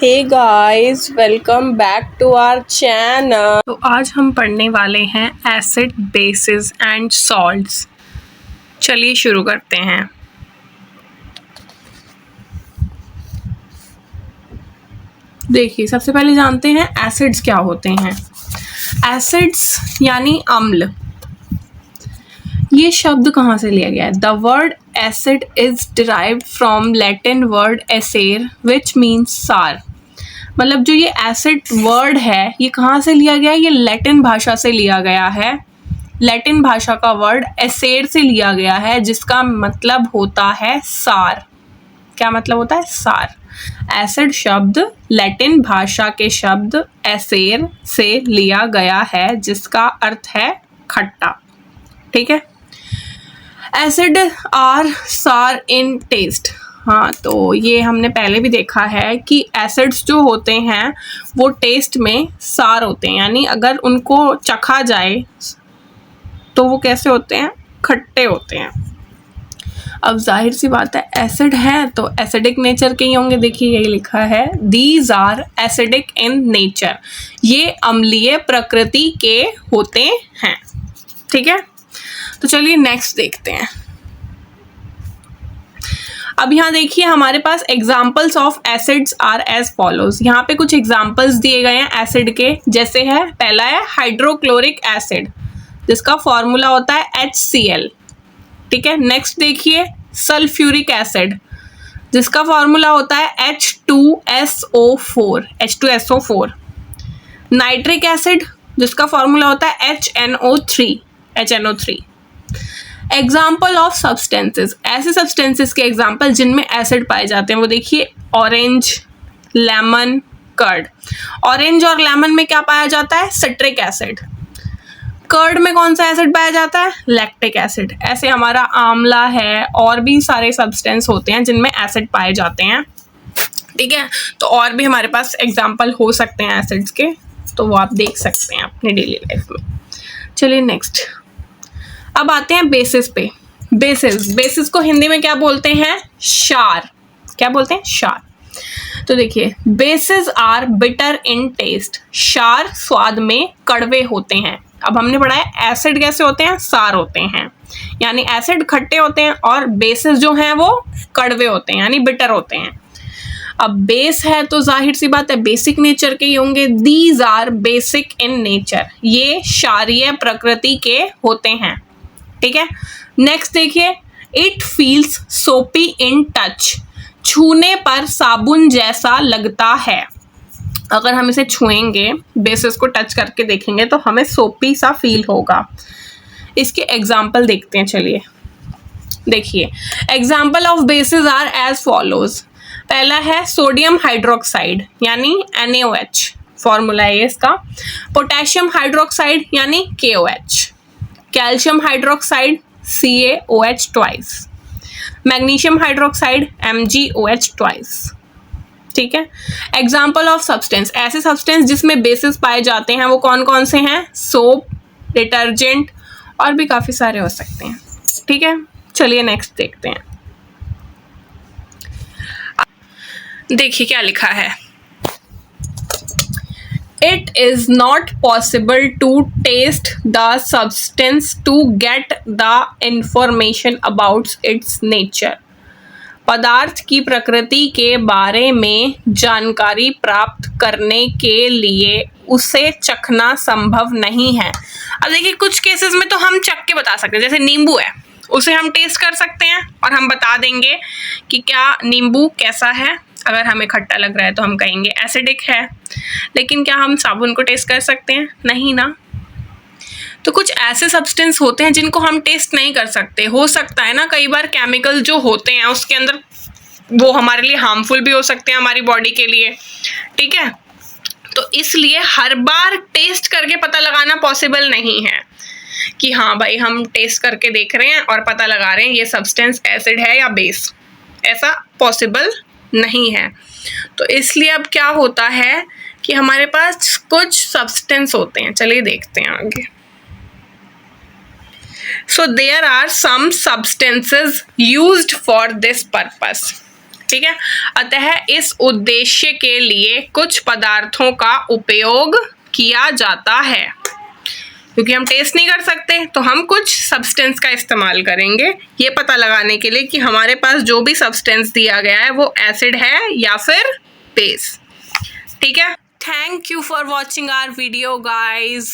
Hey guys, welcome back to our channel. तो आज हम पढ़ने वाले हैं एसिड, बेसिस एंड सॉल्ट्स। चलिए शुरू करते हैं। देखिए, सबसे पहले जानते हैं एसिड्स क्या होते हैं। एसिड्स यानी अम्ल। ये शब्द कहाँ से लिया गया है? The word acid is derived from Latin word acer which means sour. मतलब जो ये एसिड वर्ड है ये कहाँ से लिया गया है? ये लैटिन भाषा से लिया गया है। लैटिन भाषा का वर्ड एसेर से लिया गया है जिसका मतलब होता है सार। क्या मतलब होता है? सार। एसिड शब्द लैटिन भाषा के शब्द एसेर से लिया गया है जिसका अर्थ है खट्टा। ठीक है। एसिड आर सार इन टेस्ट। हाँ, तो ये हमने पहले भी देखा है कि एसिड्स जो होते हैं वो टेस्ट में सार होते हैं, यानी अगर उनको चखा जाए तो वो कैसे होते हैं? खट्टे होते हैं। अब जाहिर सी बात है, एसिड है तो एसिडिक नेचर के ही होंगे। देखिए यही लिखा है, these are acidic in nature. ये अम्लीय प्रकृति के होते हैं। ठीक है, तो चलिए नेक्स्ट देखते हैं। अब यहाँ देखिए हमारे पास examples of acids are as follows. यहाँ पे कुछ एग्जाम्पल्स दिए गए हैं एसिड के, जैसे है पहला है हाइड्रोक्लोरिक एसिड जिसका फॉर्मूला होता है HCl। ठीक है। नेक्स्ट देखिए सल्फ्यूरिक एसिड जिसका फॉर्मूला होता है H2SO4। नाइट्रिक एसिड जिसका फॉर्मूला होता है HNO3। एग्जाम्पल ऑफ सब्सटेंसेस, ऐसे सब्सटेंसेस के एग्जाम्पल जिनमें एसिड पाए जाते हैं वो देखिए, ऑरेंज, लेमन, कर्ड। ऑरेंज और लेमन में क्या पाया जाता है? Citric acid. कर्ड में कौन सा एसिड पाया जाता है? Lactic acid. ऐसे हमारा आंवला है और भी सारे सब्सटेंस होते हैं जिनमें एसिड पाए जाते हैं। ठीक है, तो और भी हमारे पास एग्जाम्पल हो सकते हैं एसिड्स के, तो वो आप देख सकते हैं अपनी डेली लाइफ में। चलिए नेक्स्ट, अब आते हैं बेसिस पे। बेसिस को हिंदी में क्या बोलते हैं? क्षार। क्या बोलते हैं? क्षार। तो देखिए, bases are bitter in taste. क्षार स्वाद में कड़वे होते हैं। अब हमने पढ़ा है एसिड कैसे होते हैं? सार होते हैं, यानी एसिड खट्टे होते हैं और बेसिस जो हैं वो कड़वे होते हैं, यानी बिटर होते हैं। अब बेस है तो जाहिर सी बात है बेसिक नेचर के ही होंगे। These are basic in nature. ये क्षारीय प्रकृति के होते हैं। ठीक है। नेक्स्ट देखिए, इट फील्स सोपी इन टच। छूने पर साबुन जैसा लगता है। अगर हम इसे छुएंगे, बेसिस को टच करके देखेंगे तो हमें सोपी सा फील होगा। इसके एग्जाम्पल देखते हैं। चलिए देखिए, example of bases are as follows. पहला है सोडियम हाइड्रोक्साइड यानी NaOH, फॉर्मूला है इसका। पोटेशियम हाइड्रोक्साइड यानी KOH। Calcium hydroxide CaOH twice. Magnesium hydroxide MgOH twice. ठीक है। एग्जाम्पल ऑफ सब्सटेंस, ऐसे सब्सटेंस जिसमें बेसिस पाए जाते हैं वो कौन कौन से हैं? सोप, डिटर्जेंट और भी काफी सारे हो सकते हैं। ठीक है, चलिए नेक्स्ट देखते हैं। देखिए क्या लिखा है, It is not possible to taste the substance to get the information about its nature. पदार्थ की प्रकृति के बारे में जानकारी प्राप्त करने के लिए उसे चखना संभव नहीं है। अब देखिए, कुछ केसेस में तो हम चख के बता सकते हैं, जैसे नींबू है, उसे हम टेस्ट कर सकते हैं और हम बता देंगे कि क्या नींबू कैसा है। अगर हमें खट्टा लग रहा है तो हम कहेंगे एसिडिक है। लेकिन क्या हम साबुन को टेस्ट कर सकते हैं? नहीं ना। तो कुछ ऐसे सब्सटेंस होते हैं जिनको हम टेस्ट नहीं कर सकते। हो सकता है ना, कई बार केमिकल जो होते हैं उसके अंदर वो हमारे लिए हार्मफुल भी हो सकते हैं हमारी बॉडी के लिए। ठीक है, तो इसलिए हर बार टेस्ट करके पता लगाना पॉसिबल नहीं है कि हाँ भाई हम टेस्ट करके देख रहे हैं और पता लगा रहे हैं ये सब्सटेंस एसिड है या बेस। ऐसा पॉसिबल नहीं है। तो इसलिए अब क्या होता है कि हमारे पास कुछ सब्सटेंस होते हैं। चलिए देखते हैं आगे। So there are some substances used for this purpose. ठीक है। अतः इस उद्देश्य के लिए कुछ पदार्थों का उपयोग किया जाता है। क्योंकि हम टेस्ट नहीं कर सकते तो हम कुछ सब्सटेंस का इस्तेमाल करेंगे ये पता लगाने के लिए कि हमारे पास जो भी सब्सटेंस दिया गया है वो एसिड है या फिर बेस। ठीक है। Thank you for watching our video guys.